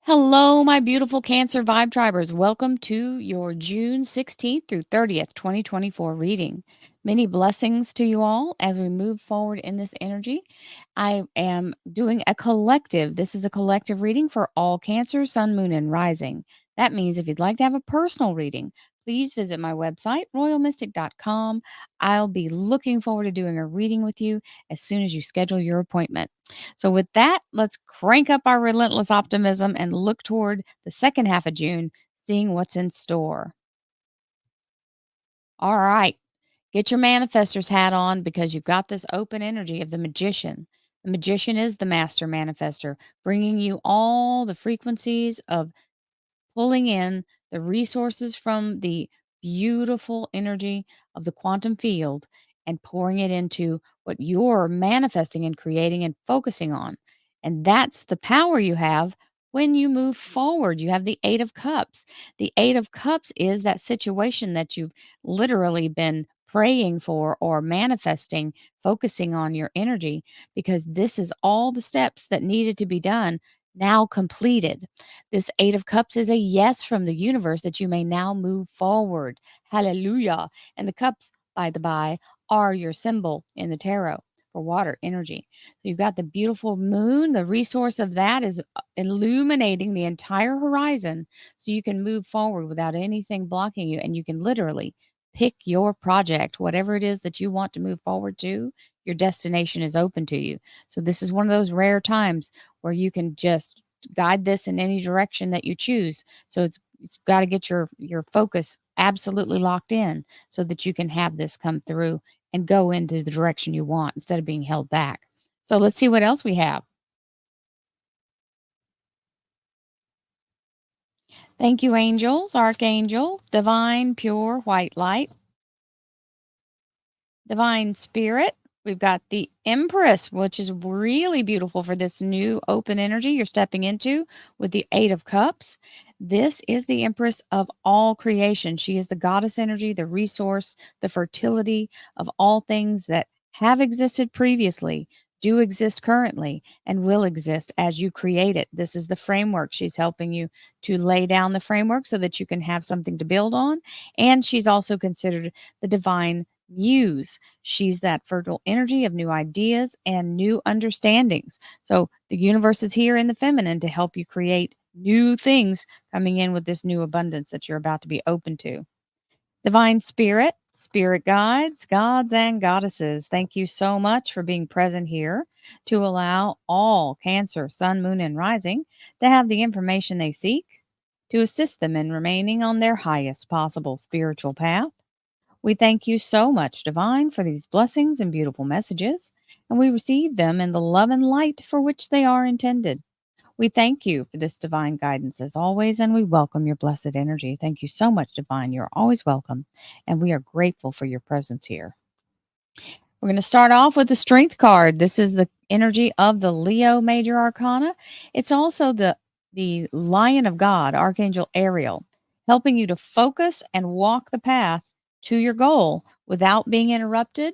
Hello, my beautiful Cancer Vibe Tribers. Welcome to your June 16th through 30th, 2024 reading. Many blessings to you all as we move forward in this energy. I am doing a collective. This is a collective reading for all Cancer, Sun, Moon, and Rising. That means if you'd like to have a personal reading, please visit my website, royalmystic.com. I'll be looking forward to doing a reading with you as soon as you schedule your appointment. So, with that, let's crank up our relentless optimism and look toward the second half of June, seeing what's in store. All right, get your manifestor's hat on because you've got this open energy of the magician. The magician is the master manifester, bringing you all the frequencies of pulling in the resources from the beautiful energy of the quantum field and pouring it into what you're manifesting and creating and focusing on. And that's the power you have when you move forward. You have the Eight of Cups. The Eight of Cups is that situation that you've literally been praying for or manifesting, focusing on your energy, because this is all the steps that needed to be done now completed. This Eight of Cups is a yes from the universe that you may now move forward. Hallelujah. And the cups, by the by, are your symbol in the tarot for water energy. So you've got the beautiful moon. The resource of that is illuminating the entire horizon so you can move forward without anything blocking you. And you can literally pick your project, whatever it is that you want to move forward to. Your destination is open to you. So this is one of those rare times where you can just guide this in any direction that you choose. So it's got to get your focus absolutely locked in so that you can have this come through and go into the direction you want instead of being held back. So let's see what else we have. Thank you, angels, archangel, divine, pure, white light, divine spirit. We've got the Empress, which is really beautiful for this new open energy you're stepping into with the Eight of Cups. This is the Empress of all creation. She is the goddess energy, the resource, the fertility of all things that have existed previously, do exist currently, and will exist as you create it. This is the framework. She's helping you to lay down the framework so that you can have something to build on. And she's also considered the divine muse. She's that fertile energy of new ideas and new understandings. So the universe is here in the feminine to help you create new things coming in with this new abundance that you're about to be open to. Divine spirit, spirit guides, gods, and goddesses, thank you so much for being present here to allow all Cancer, Sun, Moon, and Rising to have the information they seek to assist them in remaining on their highest possible spiritual path. We thank you so much, Divine, for these blessings and beautiful messages, and we receive them in the love and light for which they are intended. We thank you for this divine guidance as always, and we welcome your blessed energy. Thank you so much, Divine. You're always welcome, and we are grateful for your presence here. We're going to start off with the Strength card. This is the energy of the Leo Major Arcana. It's also the Lion of God, Archangel Ariel, helping you to focus and walk the path to your goal without being interrupted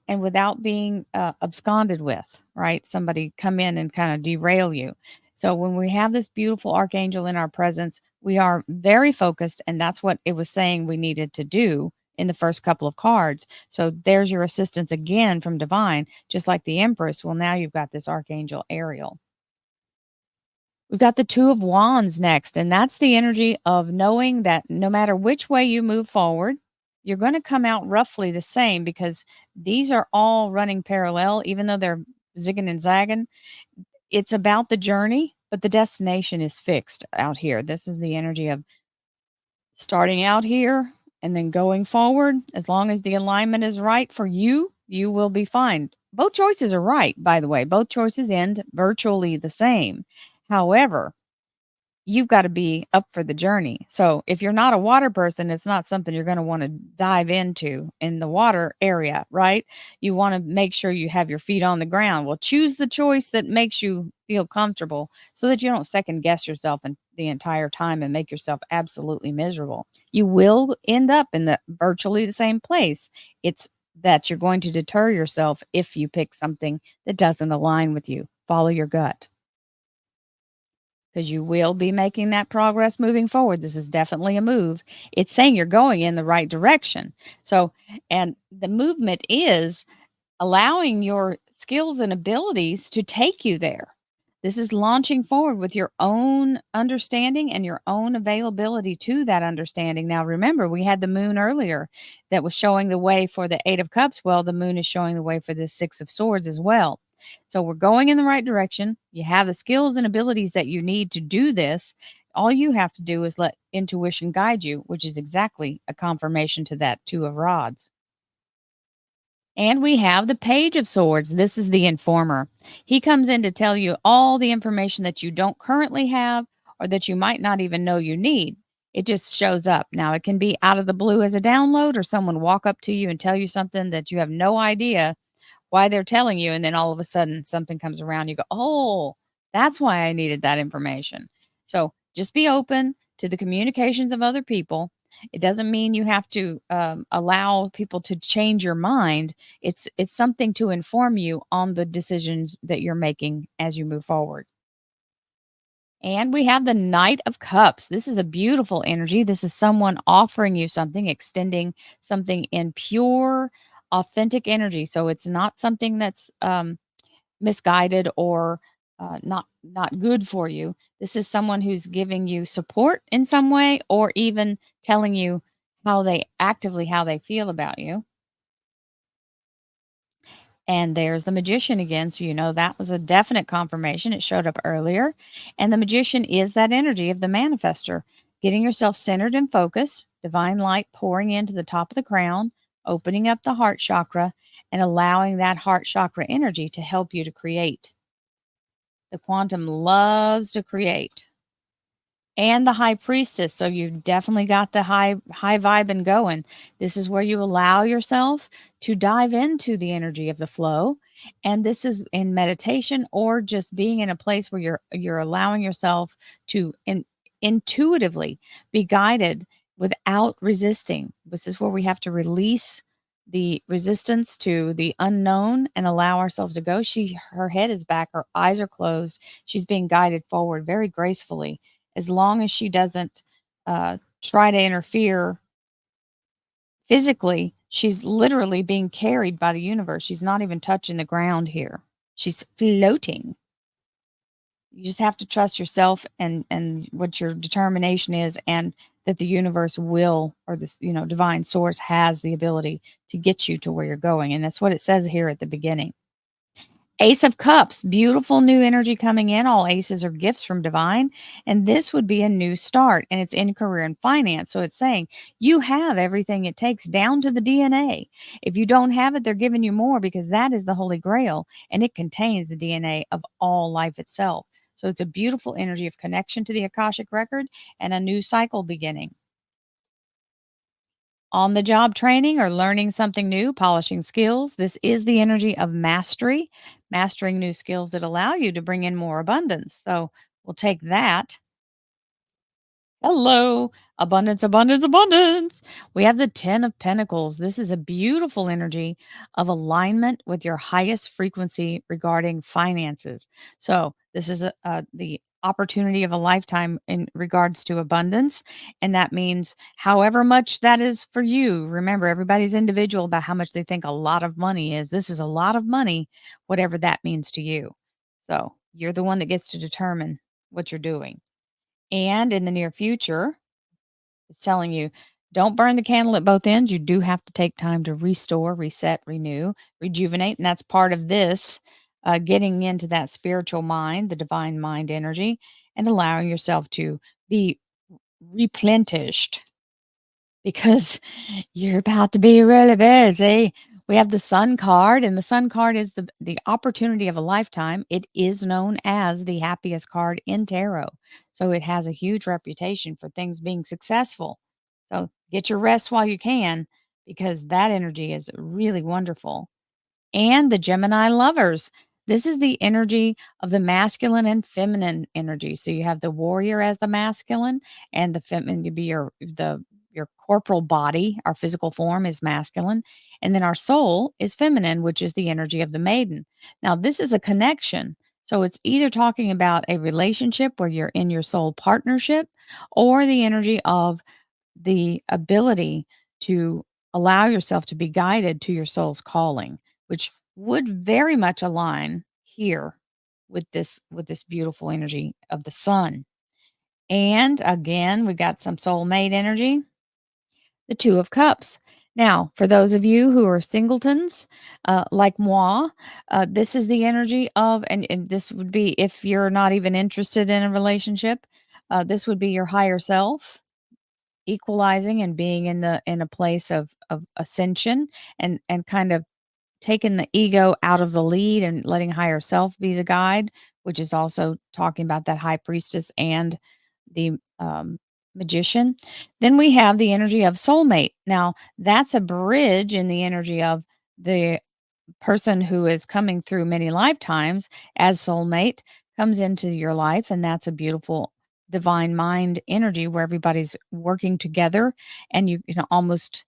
and without being absconded with, right? Somebody come in and kind of derail you. So when we have this beautiful archangel in our presence, we are very focused, and that's what it was saying we needed to do in the first couple of cards. So there's your assistance again from divine, just like the Empress. Well, now you've got this Archangel Ariel. We've got the Two of Wands next, and that's the energy of knowing that no matter which way you move forward, you're going to come out roughly the same because these are all running parallel, even though they're zigging and zagging. It's about the journey, but the destination is fixed out here. This is the energy of starting out here and then going forward. As long as the alignment is right for you, you will be fine. Both choices are right, by the way. Both choices end virtually the same. However, you've got to be up for the journey. So if you're not a water person, it's not something you're going to want to dive into in the water area, right? You want to make sure you have your feet on the ground. Well, choose the choice that makes you feel comfortable so that you don't second guess yourself and the entire time and make yourself absolutely miserable. You will end up in the virtually the same place. It's that you're going to deter yourself if you pick something that doesn't align with you. Follow your gut. because you will be making that progress moving forward. This is definitely a move. It's saying you're going in the right direction. So, and the movement is allowing your skills and abilities to take you there. This is launching forward with your own understanding and your own availability to that understanding. Now, remember, we had the moon earlier that was showing the way for the Eight of Cups. Well, the moon is showing the way for the Six of Swords as well. So we're going in the right direction. You have the skills and abilities that you need to do this. All you have to do is let intuition guide you, which is exactly a confirmation to that Two of Rods. And we have the Page of Swords. This is the informer. He comes in to tell you all the information that you don't currently have or that you might not even know you need. It just shows up. Now, it can be out of the blue as a download or someone walk up to you and tell you something that you have no idea why they're telling you. And then all of a sudden, something comes around. You go, oh, that's why I needed that information. So just be open to the communications of other people. It doesn't mean you have to allow people to change your mind. It's something to inform you on the decisions that you're making as you move forward. And we have the Knight of Cups. This is a beautiful energy. This is someone offering you something, extending something in pure, authentic energy. So it's not something that's misguided or not good for you. This is someone who's giving you support in some way, or even telling you how they feel about you. And there's the Magician again. So, that was a definite confirmation. It showed up earlier. And the Magician is that energy of the manifester, getting yourself centered and focused, divine light pouring into the top of the crown, opening up the heart chakra, and allowing that heart chakra energy to help you to create. The quantum loves to create. And the High Priestess. So you've definitely got the high vibe and going. This is where you allow yourself to dive into the energy of the flow. And this is in meditation or just being in a place where you're allowing yourself to intuitively be guided without resisting. This is where we have to release the resistance to the unknown and allow ourselves to go. Her head is back, her eyes are closed. She's being guided forward very gracefully, as long as she doesn't try to interfere physically. She's literally being carried by the universe. She's not even touching the ground here. She's floating. You just have to trust yourself and what your determination is, and that the universe will, or this, divine source has the ability to get you to where you're going. And that's what it says here at the beginning. Ace of Cups, beautiful new energy coming in. All aces are gifts from divine. And this would be a new start. And it's in career and finance. So it's saying you have everything it takes down to the DNA. If you don't have it, they're giving you more, because that is the Holy Grail. And it contains the DNA of all life itself. So it's a beautiful energy of connection to the Akashic record and a new cycle beginning. On the job training or learning something new, polishing skills. This is the energy of mastery, mastering new skills that allow you to bring in more abundance. So we'll take that. Hello, abundance, abundance, abundance. We have the 10 of Pentacles. This is a beautiful energy of alignment with your highest frequency regarding finances. So, this is the opportunity of a lifetime in regards to abundance. And that means however much that is for you. Remember, everybody's individual about how much they think a lot of money is. This is a lot of money, whatever that means to you. So, you're the one that gets to determine what you're doing. And in the near future, it's telling you, don't burn the candle at both ends. You do have to take time to restore, reset, renew, rejuvenate. And that's part of this, getting into that spiritual mind, the divine mind energy, and allowing yourself to be replenished, because you're about to be really busy. We have the Sun card, and the Sun card is the opportunity of a lifetime. It is known as the happiest card in tarot. So it has a huge reputation for things being successful. So get your rest while you can, because that energy is really wonderful. And the Gemini lovers. This is the energy of the masculine and feminine energy. So you have the warrior as the masculine, and the feminine to be your corporal body. Our physical form is masculine, and then our soul is feminine, which is the energy of the maiden. Now, this is a connection. So it's either talking about a relationship where you're in your soul partnership or the energy of the ability to allow yourself to be guided to your soul's calling, which would very much align here with this beautiful energy of the sun. And again, we've got some soulmate energy, the Two of Cups. Now, for those of you who are singletons, like moi, this is the energy of, and this would be if you're not even interested in a relationship, this would be your higher self equalizing and being in a place of ascension and kind of taking the ego out of the lead and letting higher self be the guide, which is also talking about that high priestess and the magician. Then we have the energy of soulmate. Now, that's a bridge in the energy of the person who is coming through many lifetimes as soulmate comes into your life, and that's a beautiful divine mind energy where everybody's working together and you can almost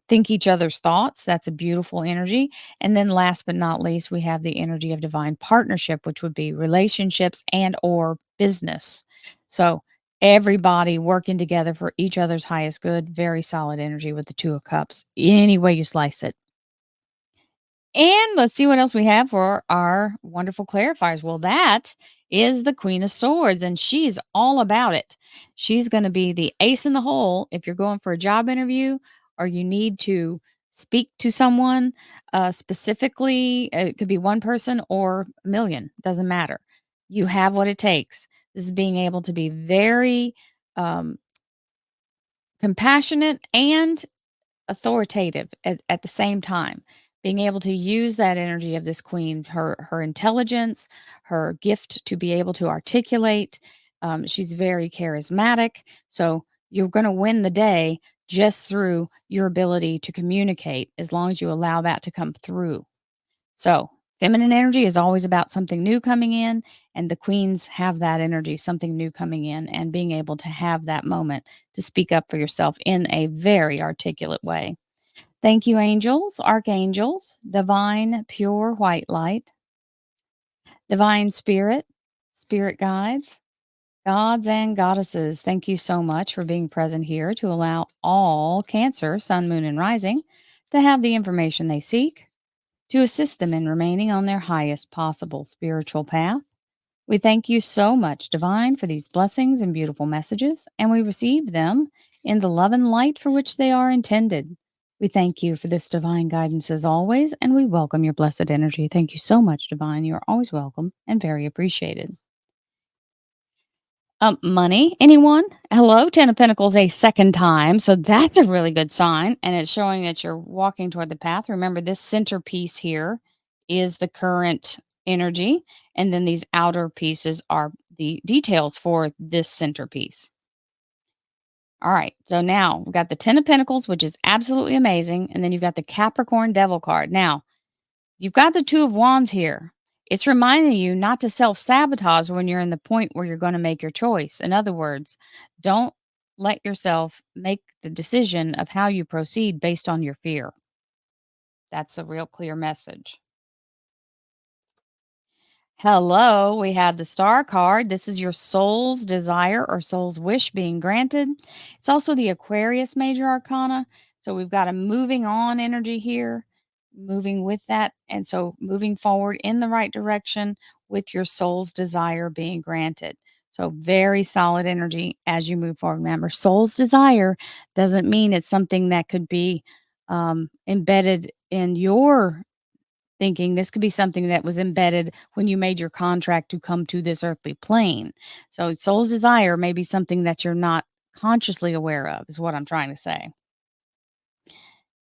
think each other's thoughts. That's a beautiful energy. And then last but not least, we have the energy of divine partnership, which would be relationships and or business. So everybody working together for each other's highest good. Very solid energy with the Two of Cups, any way you slice it. And let's see what else we have for our wonderful clarifiers. Well, that is the Queen of Swords, and she's all about it. She's going to be the ace in the hole if you're going for a job interview or you need to speak to someone specifically. It could be one person or a million, doesn't matter. You have what it takes. This is being able to be very um, compassionate and authoritative at the same time, being able to use that energy of this queen, her intelligence, her gift to be able to articulate. She's very charismatic, so you're going to win the day just through your ability to communicate, as long as you allow that to come through. So, feminine energy is always about something new coming in, and the queens have that energy, something new coming in, and being able to have that moment to speak up for yourself in a very articulate way. Thank you, angels, archangels, divine, pure white light, divine spirit, spirit guides, gods and goddesses. Thank you so much for being present here to allow all Cancer, Sun, Moon, and Rising to have the information they seek to assist them in remaining on their highest possible spiritual path. We thank you so much, Divine, for these blessings and beautiful messages, and we receive them in the love and light for which they are intended. We thank you for this divine guidance as always, and we welcome your blessed energy. Thank you so much, Divine. You are always welcome and very appreciated. Money, anyone? Hello, 10 of Pentacles a second time. So that's a really good sign. And it's showing that you're walking toward the path. Remember, this centerpiece here is the current energy. And then these outer pieces are the details for this centerpiece. All right. So now we've got the 10 of Pentacles, which is absolutely amazing. And then you've got the Capricorn Devil card. Now, you've got the Two of Wands here. It's reminding you not to self sabotage when you're in the point where you're going to make your choice. In other words, don't let yourself make the decision of how you proceed based on your fear. That's a real clear message. Hello, we have the star card. This is your soul's desire or soul's wish being granted. It's also the Aquarius major arcana. So we've got a moving on energy here, moving with that. And so moving forward in the right direction with your soul's desire being granted. So very solid energy as you move forward. Remember, soul's desire doesn't mean it's something that could be embedded in your thinking. This could be something that was embedded when you made your contract to come to this earthly plane. So, soul's desire may be something that you're not consciously aware of, is what I'm trying to say.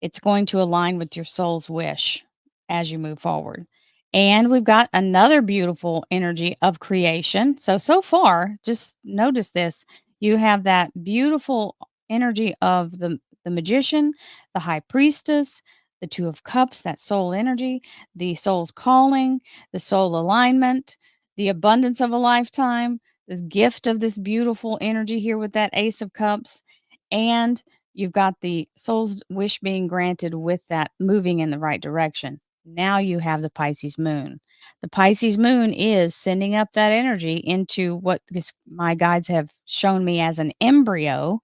It's going to align with your soul's wish as you move forward. And we've got another beautiful energy of creation. So far, just notice this. You have that beautiful energy of the magician, the high priestess, the Two of Cups, that soul energy, the soul's calling, the soul alignment, the abundance of a lifetime, this gift of this beautiful energy here with that Ace of Cups. And you've got the soul's wish being granted with that moving in the right direction. Now you have the Pisces moon. The Pisces moon is sending up that energy into what my guides have shown me as an embryo.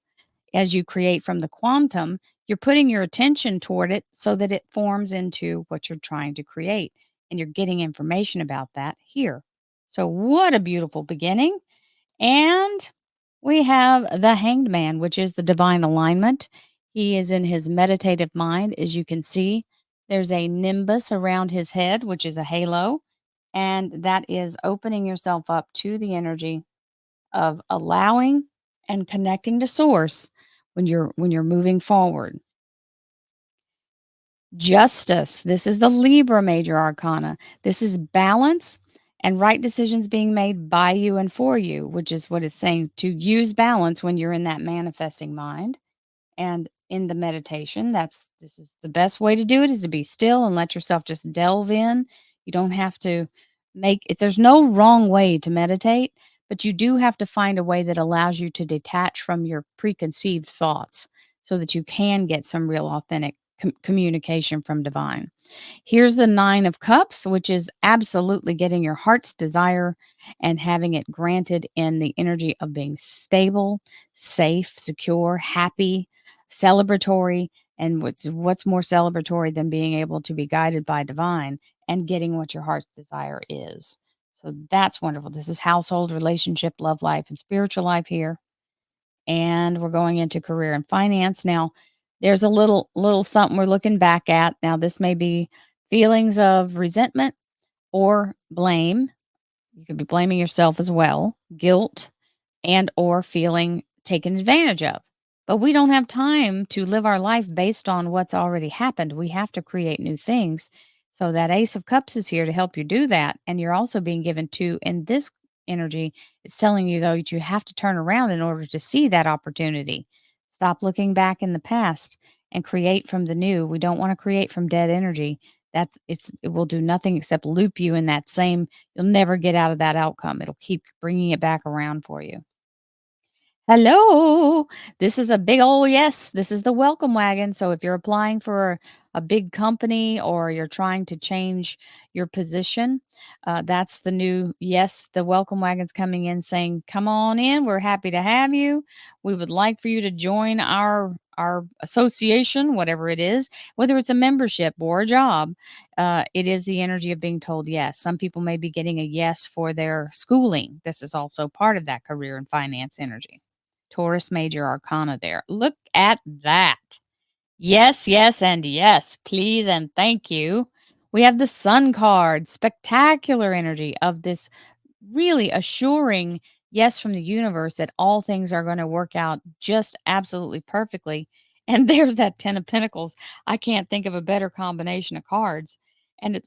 As you create from the quantum, you're putting your attention toward it so that it forms into what you're trying to create. And you're getting information about that here. So, what a beautiful beginning. And we have the Hanged Man, which is the divine alignment. He is in his meditative mind. As you can see, there's a nimbus around his head, which is a halo. And that is opening yourself up to the energy of allowing and connecting to source when you're moving forward. Justice. This is the Libra major arcana. This is balance and right decisions being made by you and for you, which is what it's saying, to use balance when you're in that manifesting mind. And in the meditation, this is the best way to do it, is to be still and let yourself just delve in. You don't have to make it, there's no wrong way to meditate, but you do have to find a way that allows you to detach from your preconceived thoughts so that you can get some real authentic communication from divine. Here's the Nine of Cups, which is absolutely getting your heart's desire and having it granted in the energy of being stable, safe, secure, happy, celebratory. And what's more celebratory than being able to be guided by divine and getting what your heart's desire is? So that's wonderful. This is household, relationship, love life, and spiritual life here. And we're going into career and finance. Now, there's a little something we're looking back at. Now, this may be feelings of resentment or blame. You could be blaming yourself as well, guilt, and or feeling taken advantage of. But we don't have time to live our life based on what's already happened. We have to create new things. So that Ace of Cups is here to help you do that. And you're also being given to, in this energy, it's telling you though that you have to turn around in order to see that opportunity. Stop looking back in the past and create from the new. We don't want to create from dead energy. It will do nothing except loop you in that same, you'll never get out of that outcome. It'll keep bringing it back around for you. Hello. This is a big old yes. This is the welcome wagon. So if you're applying for a big company or you're trying to change your position, that's the new yes. The welcome wagon's coming in saying, "Come on in. We're happy to have you. We would like for you to join our association, whatever it is, whether it's a membership or a job." It is the energy of being told yes. Some people may be getting a yes for their schooling. This is also part of that career and finance energy. Taurus major arcana there. Look at that. Yes, yes, and yes. Please and thank you. We have the Sun card, spectacular energy of this really assuring yes from the universe that all things are going to work out just absolutely perfectly. And there's that 10 of Pentacles. I can't think of a better combination of cards. And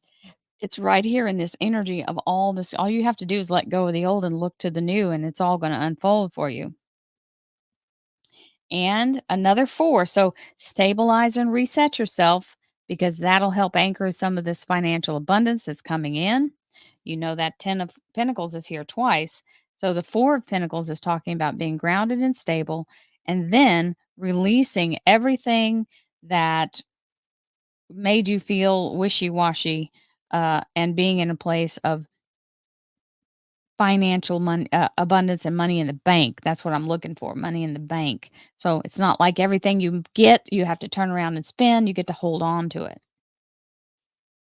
it's right here in this energy of all this. All you have to do is let go of the old and look to the new, and it's all going to unfold for you. And another 4. So stabilize and reset yourself because that'll help anchor some of this financial abundance that's coming in. You know that 10 of Pentacles is here twice. So the 4 of Pentacles is talking about being grounded and stable and then releasing everything that made you feel wishy-washy and being in a place of financial money, abundance and money in the bank. That's what I'm looking for, money in the bank. So it's not like everything you get, you have to turn around and spend. You get to hold on to it.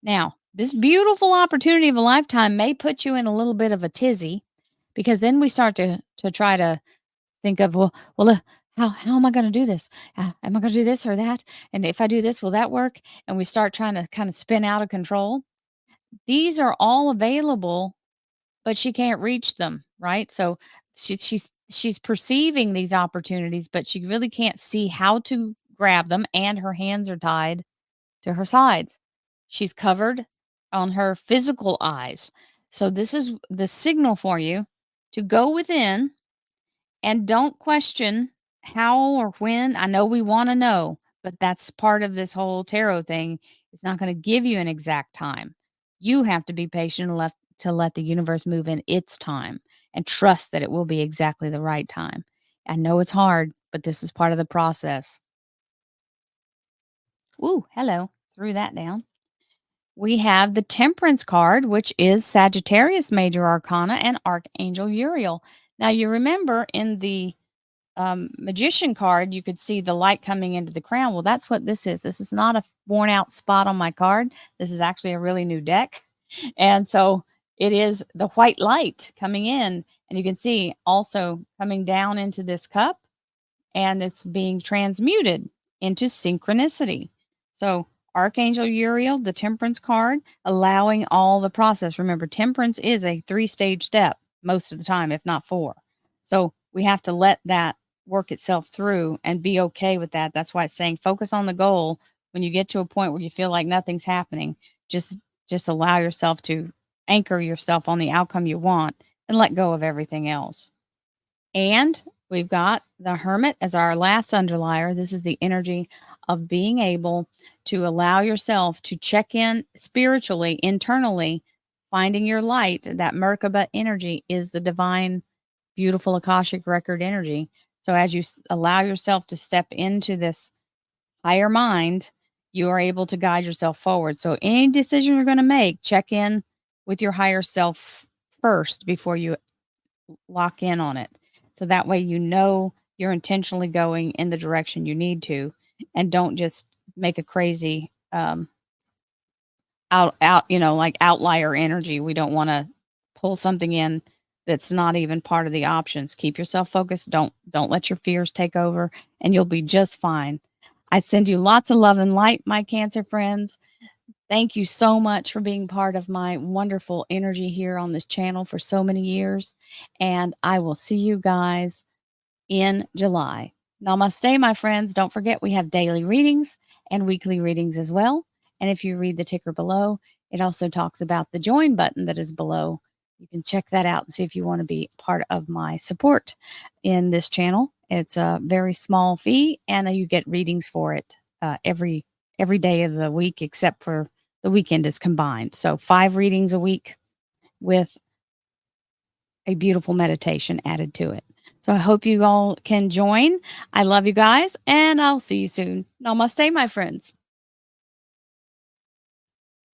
Now, this beautiful opportunity of a lifetime may put you in a little bit of a tizzy because then we start to try to think of, how am I going to do this? Am I going to do this or that? And if I do this, will that work? And we start trying to kind of spin out of control. These are all available, but she can't reach them, right? So she's perceiving these opportunities, but she really can't see how to grab them, and her hands are tied to her sides. She's covered on her physical eyes. So this is the signal for you to go within and don't question how or when. I know we want to know, but that's part of this whole tarot thing. It's not going to give you an exact time. You have to be patient and to let the universe move in its time and trust that it will be exactly the right time. I know it's hard, but this is part of the process. Ooh, hello. Threw that down. we have the Temperance card, which is Sagittarius Major Arcana and Archangel Uriel. Now, you remember in the Magician card, you could see the light coming into the crown. Well, that's what this is. This is not a worn out spot on my card. This is actually a really new deck. And so it is the white light coming in. And you can see also coming down into this cup, and it's being transmuted into synchronicity. So, Archangel Uriel, the Temperance card, allowing all the process. Remember, Temperance is a 3-stage step most of the time, if not 4. So, we have to let that work itself through and be okay with that. That's why it's saying focus on the goal. When you get to a point where you feel like nothing's happening, just allow yourself to anchor yourself on the outcome you want and let go of everything else. And we've got the Hermit as our last underlier. This is the energy of being able to allow yourself to check in spiritually, internally, finding your light. That Merkaba energy is the divine, beautiful Akashic record energy. So as you allow yourself to step into this higher mind, you are able to guide yourself forward. So any decision you're going to make, check in with your higher self first before you lock in on it. So that way you know you're intentionally going in the direction you need to, and don't just make a crazy like outlier energy. We don't want to pull something in that's not even part of the options. Keep yourself focused. Don't let your fears take over, and you'll be just fine. I send you lots of love and light, my Cancer friends. Thank you so much for being part of my wonderful energy here on this channel for so many years. And I will see you guys in July. Namaste, my friends. Don't forget, we have daily readings and weekly readings as well. And if you read the ticker below, it also talks about the join button that is below. You can check that out and see if you want to be part of my support in this channel. It's a very small fee, and you get readings for it every day of the week, except for the weekend is combined. So 5 readings a week with a beautiful meditation added to it. So I hope you all can join. I love you guys, and I'll see you soon. Namaste, my friends.